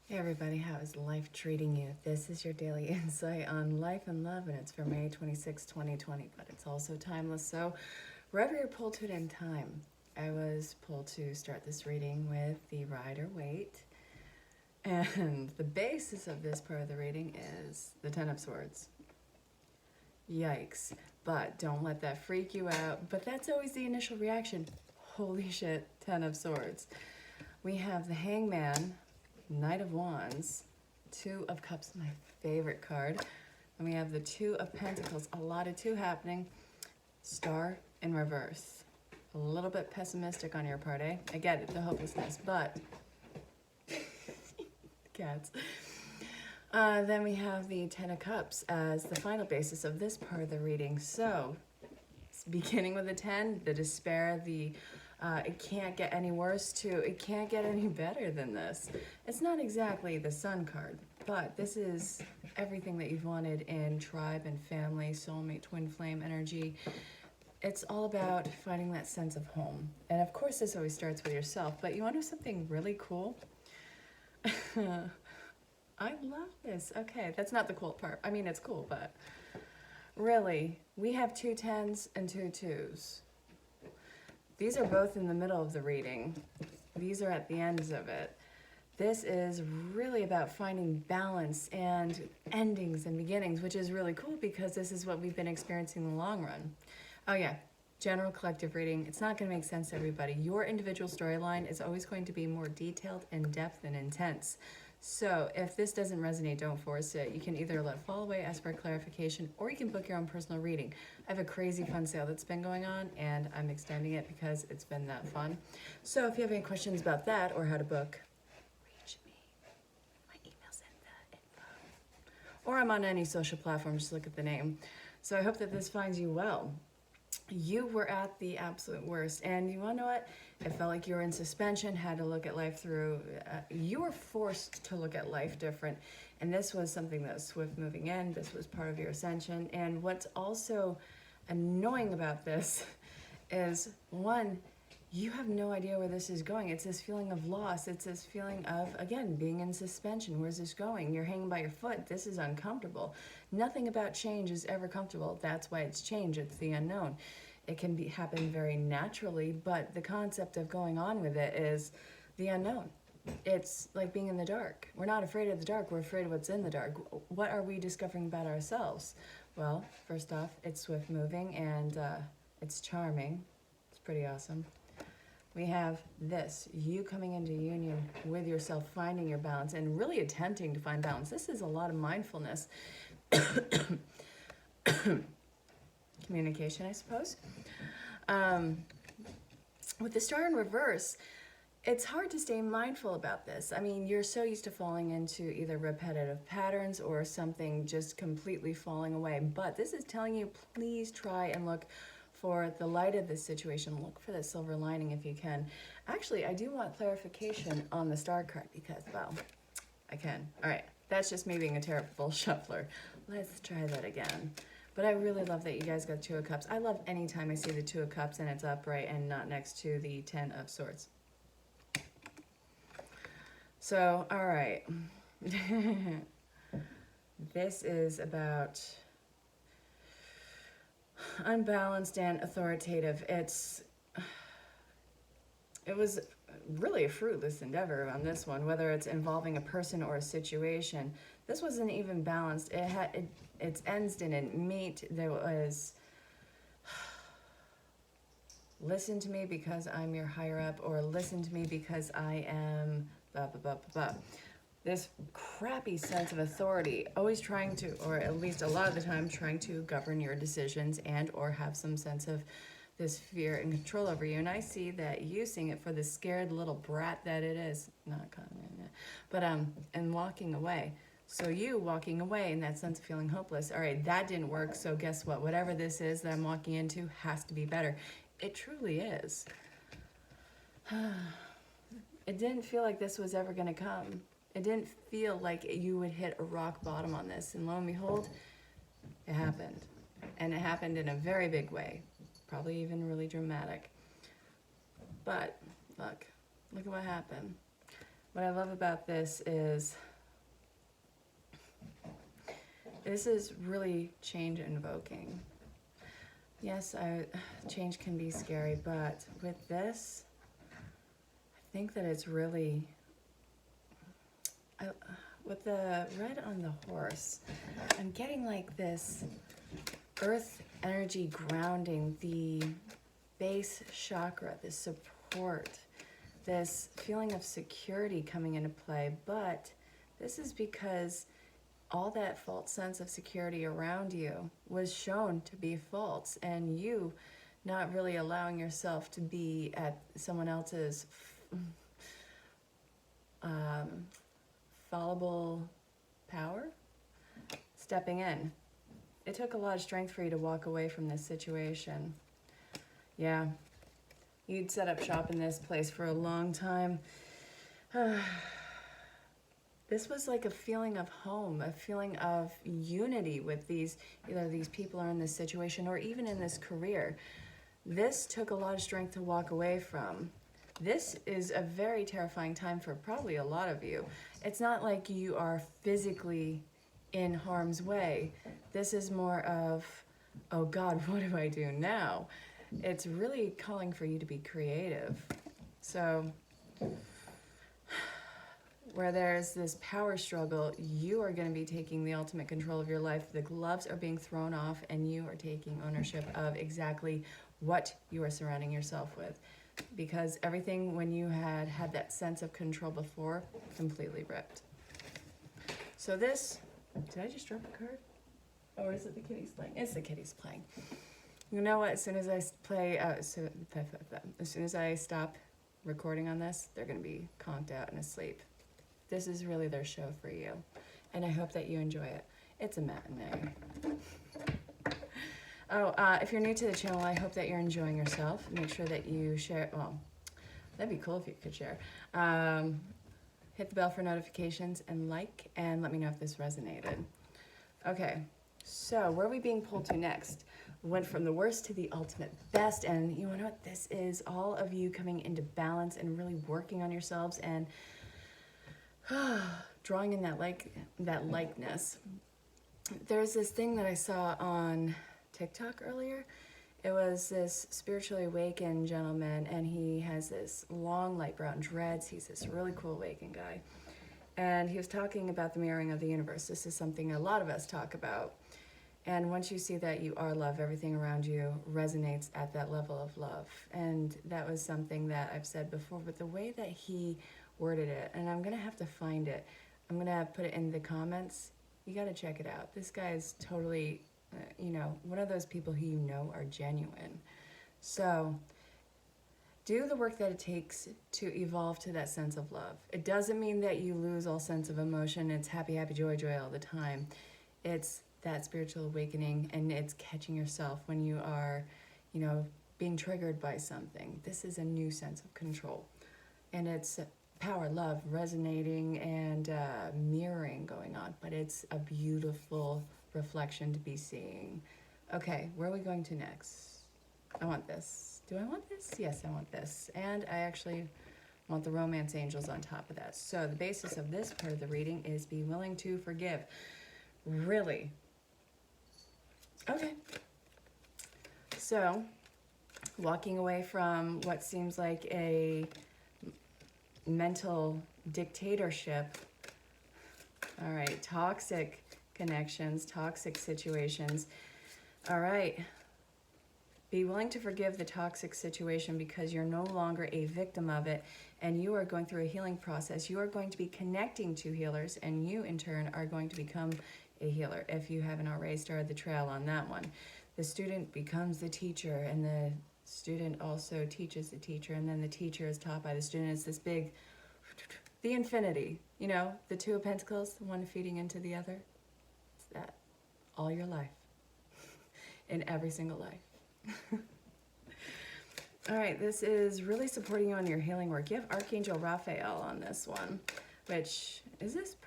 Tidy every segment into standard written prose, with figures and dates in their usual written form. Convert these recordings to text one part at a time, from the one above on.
Hey everybody, how is life treating you? This is your daily insight on life and love, and it's for May 26, 2020, but it's also timeless. So, wherever you're pulled to it in time, I was pulled to start this reading with the Rider-Waite, and the basis of this part of the reading is the Ten of Swords. Yikes, but don't let that freak you out. But that's always the initial reaction. Holy shit, Ten of Swords. We have the Hangman, Knight of Wands, Two of Cups, my favorite card. And we have the Two of Pentacles, a lot of two happening. Star in reverse. A little bit pessimistic on your part, eh? I get it, the hopelessness, but cats. Then we have the Ten of Cups as the final basis of this part of the reading. So, beginning with the 10, the despair, the it can't get any worse, to it can't get any better than this. It's not exactly the Sun card, but this is everything that you've wanted in tribe and family, soulmate, twin flame energy. It's all about finding that sense of home. And of course, this always starts with yourself, but you want to know something really cool? I love this. Okay, that's not the cool part. I mean, it's cool, but really, we have two tens and two twos. These are both in the middle of the reading. These are at the ends of it. This is really about finding balance and endings and beginnings, which is really cool because this is what we've been experiencing in the long run. Oh yeah, general collective reading. It's not going to make sense to everybody. Your individual storyline is always going to be more detailed, in-depth, and intense. So if this doesn't resonate, don't force it. You can either let it fall away, ask for clarification, or you can book your own personal reading. I have a crazy fun sale that's been going on, and I'm extending it because it's been that fun. So if you have any questions about that or how to book, reach me. My email's in the info. Or I'm on any social platform, just look at the name. So I hope that this finds you well. You were at the absolute worst, and you want to know what? It felt like you were in suspension, had to look at life through, you were forced to look at life different, and this was something that was swift moving in. This was part of your ascension, and what's also annoying about this is, one, you have no idea where this is going. It's this feeling of loss. It's this feeling of, again, being in suspension. Where's this going? You're hanging by your foot. This is uncomfortable. Nothing about change is ever comfortable. That's why it's change. It's the unknown. It can happen very naturally, but the concept of going on with it is the unknown. It's like being in the dark. We're not afraid of the dark. We're afraid of what's in the dark. What are we discovering about ourselves? Well, first off, it's swift moving and it's charming. It's pretty awesome. We have this, you coming into union with yourself, finding your balance and really attempting to find balance. This is a lot of mindfulness. Communication, I suppose. With the star in reverse, it's hard to stay mindful about this. I mean, you're so used to falling into either repetitive patterns or something just completely falling away. But this is telling you, please try and look for the light of this situation. Look for the silver lining if you can. Actually, I do want clarification on the star card because, well, I can. All right, that's just me being a terrible shuffler. Let's try that again. But I really love that you guys got Two of Cups. I love any time I see the Two of Cups and it's upright and not next to the Ten of Swords. So, all right. This is about unbalanced and authoritative. It was really a fruitless endeavor on this one, whether it's involving a person or a situation. This wasn't even balanced. Its ends didn't meet. There was, listen to me because I'm your higher up, or listen to me because I am blah, blah, blah, blah, blah. This crappy sense of authority, always trying to, or at least a lot of the time, trying to govern your decisions and or have some sense of this fear and control over you. And I see that you seeing it for the scared little brat that it is, not coming, but and walking away. So you walking away in that sense of feeling hopeless. All right, that didn't work, so guess what? Whatever this is that I'm walking into has to be better. It truly is. It didn't feel like this was ever gonna come. It didn't feel like you would hit a rock bottom on this, and lo and behold, it happened. And it happened in a very big way, probably even really dramatic. But look at what happened. what I love about this is really change invoking. Yes, change can be scary, but with this, I think that it's really, with the red on the horse, I'm getting like this earth energy grounding, the base chakra, this support, this feeling of security coming into play. But this is because all that false sense of security around you was shown to be false, and you not really allowing yourself to be at someone else's fallible power, stepping in. It took a lot of strength for you to walk away from this situation. Yeah, you'd set up shop in this place for a long time. This was like a feeling of home, a feeling of unity with these, either these people are in this situation or even in this career. This took a lot of strength to walk away from. This is a very terrifying time for probably a lot of you. It's not like you are physically in harm's way. This is more of, oh God, what do I do now? It's really calling for you to be creative. So, where there's this power struggle, you are going to be taking the ultimate control of your life. The gloves are being thrown off, and you are taking ownership of exactly what you are surrounding yourself with. Because everything, when you had that sense of control before, completely ripped. So this, did I just drop a card? Or is it the kitties playing? It's the kitties playing. You know what? As soon as I play, as soon as I stop recording on this, they're going to be conked out and asleep. This is really their show for you, and I hope that you enjoy it. It's a matinee. Oh, if you're new to the channel, I hope that you're enjoying yourself. Make sure that you share, well, that'd be cool if you could share. Hit the bell for notifications and like, and let me know if this resonated. Okay, so where are we being pulled to next? We went from the worst to the ultimate best, and you know what? This is all of you coming into balance and really working on yourselves and drawing in that likeness. There's this thing that I saw on TikTok earlier. It was this spiritually awakened gentleman, and he has this long light brown dreads. He's this really cool awakened guy. And he was talking about the mirroring of the universe. This is something a lot of us talk about. And once you see that you are love, everything around you resonates at that level of love. And that was something that I've said before, but the way that he worded it, and I'm gonna have to find it. I'm gonna put it in the comments. You gotta check it out. This guy is totally, one of those people who you know are genuine. So do the work that it takes to evolve to that sense of love. It doesn't mean that you lose all sense of emotion. It's happy, happy, joy, joy all the time. It's that spiritual awakening, and it's catching yourself when you are, being triggered by something. This is a new sense of control. And it's power, love, resonating, and mirroring going on. But it's a beautiful reflection to be seeing. Okay, where are we going to next? I want this. Do I want this? Yes, I want this. And I actually want the romance angels on top of that. So the basis of this part of the reading is be willing to forgive. Really? Okay. So, walking away from what seems like a mental dictatorship. All right, toxic connections, toxic situations. All right. Be willing to forgive the toxic situation because you're no longer a victim of it, and you are going through a healing process. You are going to be connecting to healers, and you in turn are going to become a healer if you haven't already started the trail on that one. The student becomes the teacher, and the student also teaches the teacher, and then the teacher is taught by the student. It's this big, the infinity, the two of pentacles, one feeding into the other. It's that all your life, in every single life. All right, this is really supporting you on your healing work. You have Archangel Raphael on this one, which is this,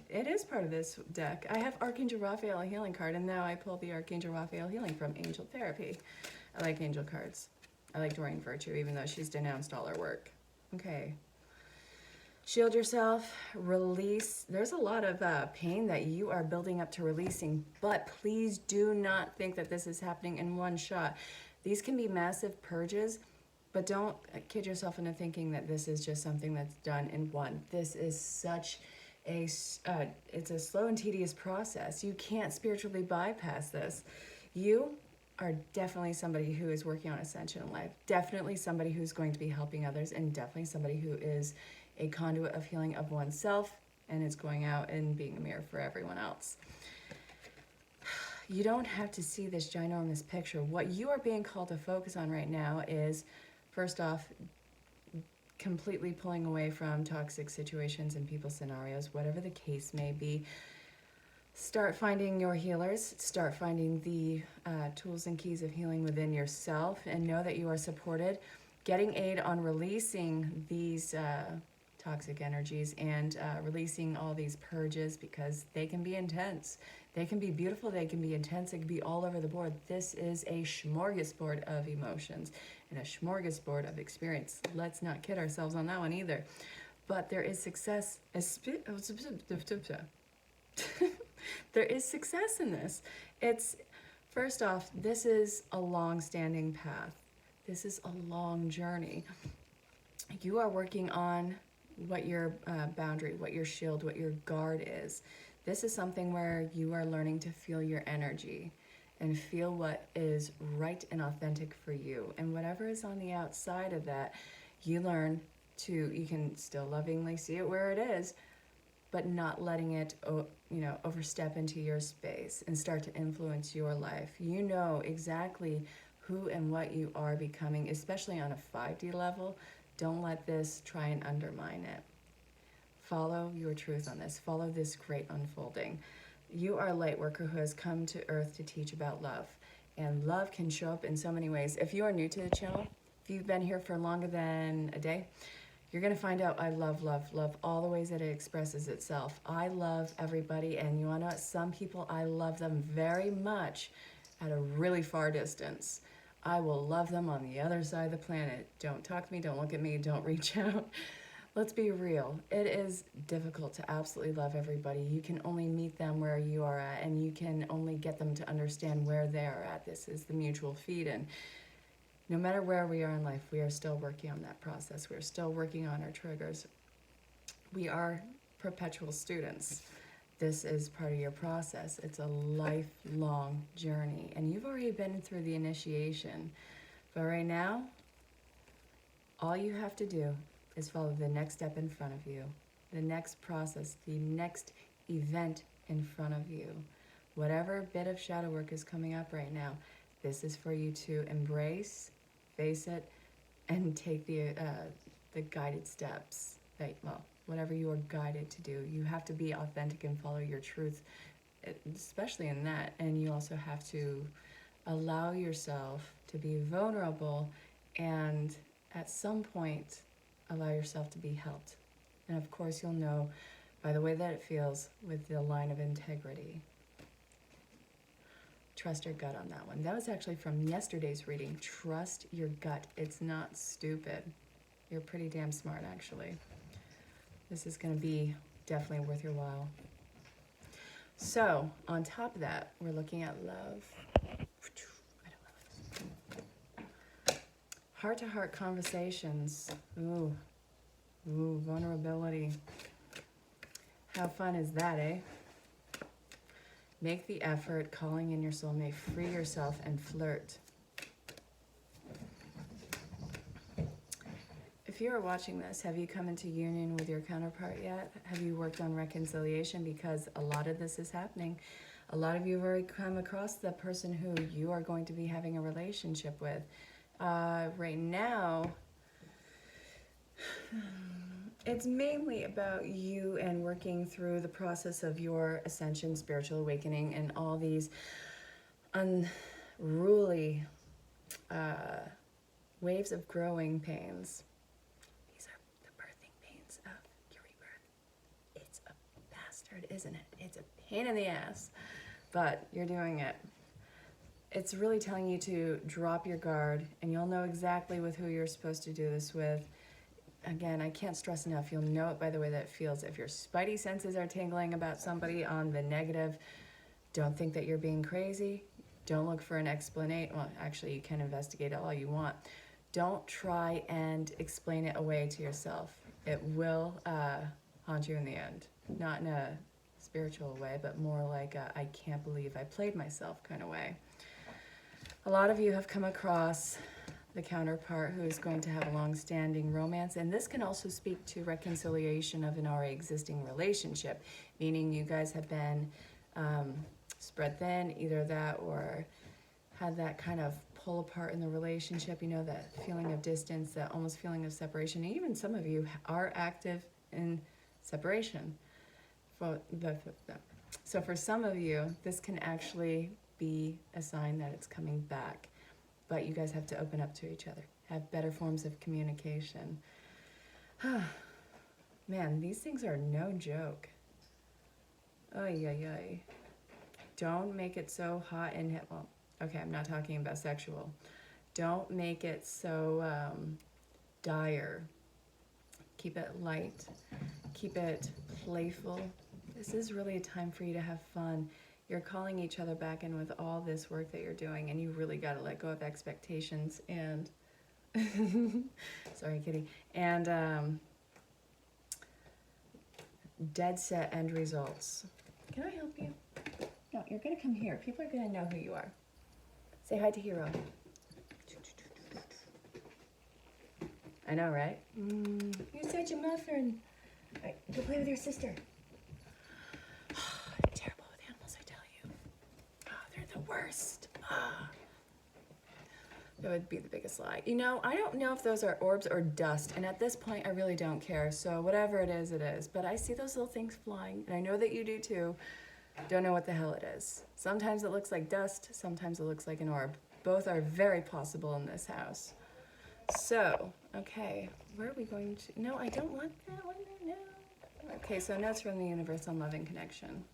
it is part of this deck. I have Archangel Raphael healing card, and now I pull the Archangel Raphael healing from Angel Therapy. I like angel cards. I like Doreen Virtue, even though she's denounced all her work. Okay. Shield yourself, release. There's a lot of pain that you are building up to releasing, but please do not think that this is happening in one shot. These can be massive purges, but don't kid yourself into thinking that this is just something that's done in one. This is such a, it's a slow and tedious process. You can't spiritually bypass this. You are definitely somebody who is working on ascension in life, definitely somebody who's going to be helping others, and definitely somebody who is a conduit of healing of oneself and is going out and being a mirror for everyone else. You don't have to see this ginormous picture. What you are being called to focus on right now is, first off, completely pulling away from toxic situations and people scenarios, whatever the case may be. Start finding your healers, start finding the tools and keys of healing within yourself, and know that you are supported. Getting aid on releasing these toxic energies and releasing all these purges, because they can be intense. They can be beautiful, they can be intense, it can be all over the board. This is a smorgasbord of emotions and a smorgasbord of experience. Let's not kid ourselves on that one either. But there is success. There is success in this. It's, first off, this is a long-standing path. This is a long journey. You are working on what your boundary, what your shield, what your guard is. This is something where you are learning to feel your energy and feel what is right and authentic for you. And whatever is on the outside of that, you learn to, you can still lovingly see it where it is, but not letting it, overstep into your space and start to influence your life. You know exactly who and what you are becoming, especially on a 5D level. Don't let this try and undermine it. Follow your truth on this. Follow this great unfolding. You are a light worker who has come to Earth to teach about love. And love can show up in so many ways. If you are new to the channel, if you've been here for longer than a day, you're going to find out I love all the ways that it expresses itself. I love everybody, and you want to know, some people, I love them very much at a really far distance. I will love them on the other side of the planet. Don't talk to me, don't look at me, don't reach out. Let's be real. It is difficult to absolutely love everybody. You can only meet them where you are at, and you can only get them to understand where they are at. This is the mutual feed, and no matter where we are in life, we are still working on that process. We're still working on our triggers. We are perpetual students. This is part of your process. It's a lifelong journey, and you've already been through the initiation. But right now, all you have to do is follow the next step in front of you, the next process, the next event in front of you. Whatever bit of shadow work is coming up right now, this is for you to embrace, face it, and take the guided steps that, whatever you are guided to do. You have to be authentic and follow your truth, especially in that. And you also have to allow yourself to be vulnerable, and at some point, allow yourself to be helped. And of course, you'll know by the way that it feels with the line of integrity. Trust your gut on that one. That was actually from yesterday's reading. Trust your gut. It's not stupid. You're pretty damn smart, actually. This is going to be definitely worth your while. So, on top of that, we're looking at love. Heart-to-heart conversations. Ooh, vulnerability. How fun is that, eh? Make the effort, calling in your soulmate, free yourself, and flirt. If you are watching this, have you come into union with your counterpart yet? Have you worked on reconciliation? Because a lot of this is happening. A lot of you have already come across the person who you are going to be having a relationship with. Right now, it's mainly about you and working through the process of your ascension, spiritual awakening, and all these unruly waves of growing pains. These are the birthing pains of your rebirth. It's a bastard, isn't it? It's a pain in the ass, but you're doing it. It's really telling you to drop your guard, and you'll know exactly with who you're supposed to do this with. again, I can't stress enough, you'll know it by the way that it feels. If your spidey senses are tingling about somebody on the negative, don't think that you're being crazy. Don't look for an explanation. Well, actually, you can investigate all you want. Don't try and explain it away to yourself. It will haunt you in the end. Not in a spiritual way, but more like a, I can't believe I played myself kind of way. A lot of you have come across the counterpart who is going to have a long-standing romance, and this can also speak to reconciliation of an already existing relationship, meaning you guys have been spread thin, either that or had that kind of pull apart in the relationship, you know, that feeling of distance, that almost feeling of separation. Even some of you are active in separation for both of them. So for some of you, this can actually be a sign that it's coming back. But you guys have to open up to each other, have better forms of communication. Man, these things are no joke. Ay, ay, ay. Don't make it so hot and hit. Well, okay, I'm not talking about sexual. Don't make it so dire. Keep it light. Keep it playful. This is really a time for you to have fun. You're calling each other back in with all this work that you're doing, and you really got to let go of expectations and sorry, kitty, and dead set end results. Can I help you? No, you're gonna come here. People are gonna know who you are. Say hi to Hero. I know, right? You're such a muffin. All right, go play with your sister. I'm terrible with animals, I tell you. Oh, they're the worst. That would be the biggest lie. You know, I don't know if those are orbs or dust, and at this point, I really don't care. So whatever it is, it is. But I see those little things flying, and I know that you do too. Don't know what the hell it is. Sometimes it looks like dust, sometimes it looks like an orb. Both are very possible in this house. So, okay, where are we going to? No, I don't want that one. No. Okay, so notes from the universe on love and connection.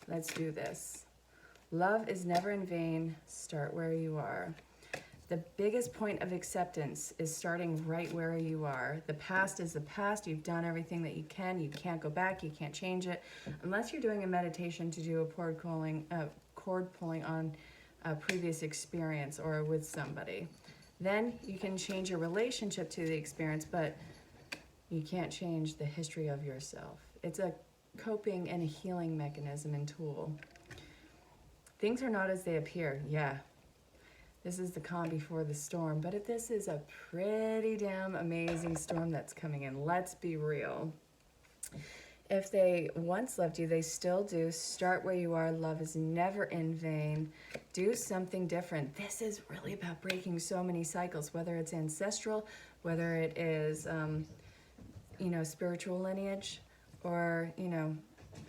Let's do this. Love is never in vain. Start where you are. The biggest point of acceptance is starting right where you are. The past is the past. You've done everything that you can. You can't go back. You can't change it. Unless you're doing a meditation to do a cord pulling on a previous experience or with somebody. Then you can change your relationship to the experience, but you can't change the history of yourself. It's a coping and a healing mechanism and tool. Things are not as they appear. Yeah. This is the calm before the storm, but this is a pretty damn amazing storm that's coming in. Let's be real. If they once loved you, they still do. Start where you are. Love is never in vain. Do something different. This is really about breaking so many cycles, whether it's ancestral, whether it is, spiritual lineage, or,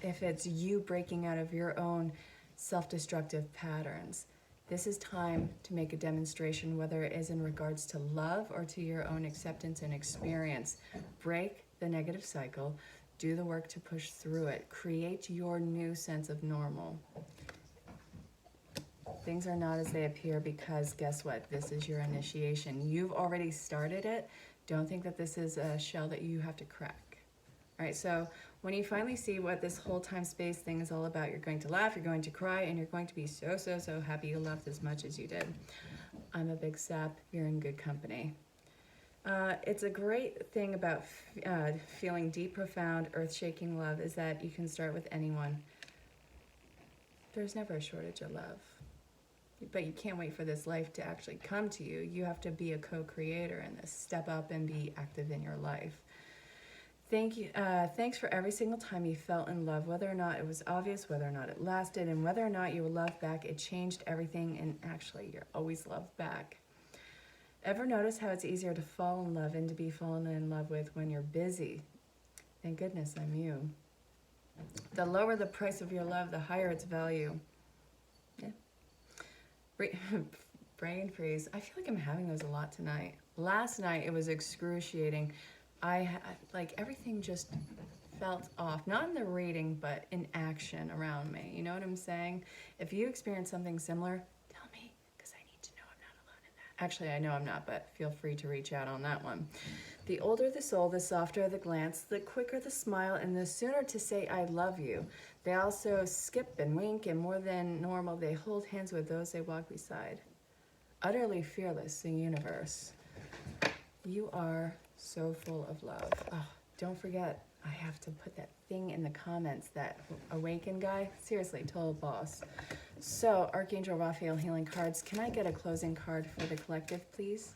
if it's you breaking out of your own self-destructive patterns. This is time to make a demonstration, whether it is in regards to love or to your own acceptance and experience. Break the negative cycle. Do the work to push through it. Create your new sense of normal. Things are not as they appear because guess what? This is your initiation. You've already started it. Don't think that this is a shell that you have to crack. All right, so when you finally see what this whole time-space thing is all about, you're going to laugh, you're going to cry, and you're going to be so, so, so happy you loved as much as you did. I'm a big sap. You're in good company. It's a great thing about feeling deep, profound, earth-shaking love is that you can start with anyone. There's never a shortage of love. But you can't wait for this life to actually come to you. You have to be a co-creator in this. Step up and be active in your life. Thank you. Thanks for every single time you felt in love, whether or not it was obvious, whether or not it lasted, and whether or not you were loved back. It changed everything, and actually, you're always loved back. Ever notice how it's easier to fall in love and to be fallen in love with when you're busy? Thank goodness I'm you. The lower the price of your love, the higher its value. Yeah. Brain freeze. I feel like I'm having those a lot tonight. Last night, it was excruciating. Everything just felt off. Not in the reading, but in action around me. You know what I'm saying? If you experience something similar, tell me, because I need to know I'm not alone in that. Actually, I know I'm not, but feel free to reach out on that one. The older the soul, the softer the glance, the quicker the smile, and the sooner to say I love you. They also skip and wink, and more than normal, they hold hands with those they walk beside. Utterly fearless, the universe. You are so full of love. Oh, don't forget, I have to put that thing in the comments, that awaken guy. Seriously, total boss. So, Archangel Raphael healing cards. Can I get a closing card for the collective, please?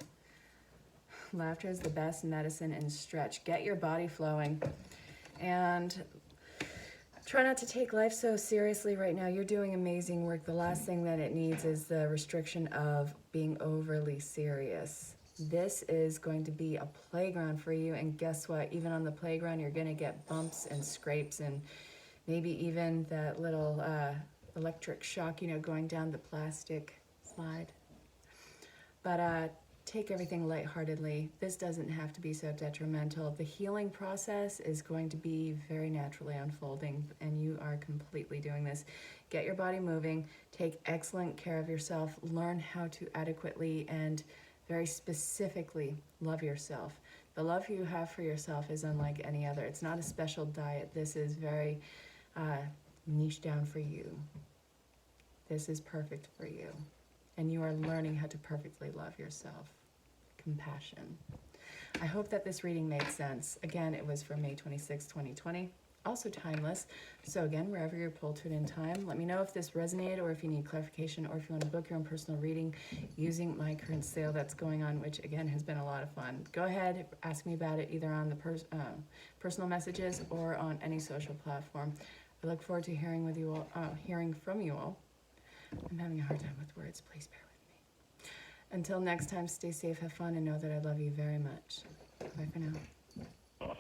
Laughter is the best medicine and stretch. Get your body flowing. And try not to take life so seriously right now. You're doing amazing work. The last thing that it needs is the restriction of being overly serious. This is going to be a playground for you. And guess what? Even on the playground, you're going to get bumps and scrapes and maybe even that little electric shock, you know, going down the plastic slide. But take everything lightheartedly. This doesn't have to be so detrimental. The healing process is going to be very naturally unfolding, and you are completely doing this. Get your body moving. Take excellent care of yourself. Learn how to adequately and very specifically love yourself. The love you have for yourself is unlike any other. It's not a special diet. This is very niche down for you. This is perfect for you. And you are learning how to perfectly love yourself. Compassion. I hope that this reading made sense. Again, it was for May 26, 2020. Also timeless. So again, wherever you're pulled to it in time, let me know if this resonated or if you need clarification or if you want to book your own personal reading using my current sale that's going on, which again has been a lot of fun. Go ahead, ask me about it either on the personal messages or on any social platform. I look forward to hearing from you all. I'm having a hard time with words. Please bear with me. Until next time, stay safe, have fun, and know that I love you very much. Bye for now.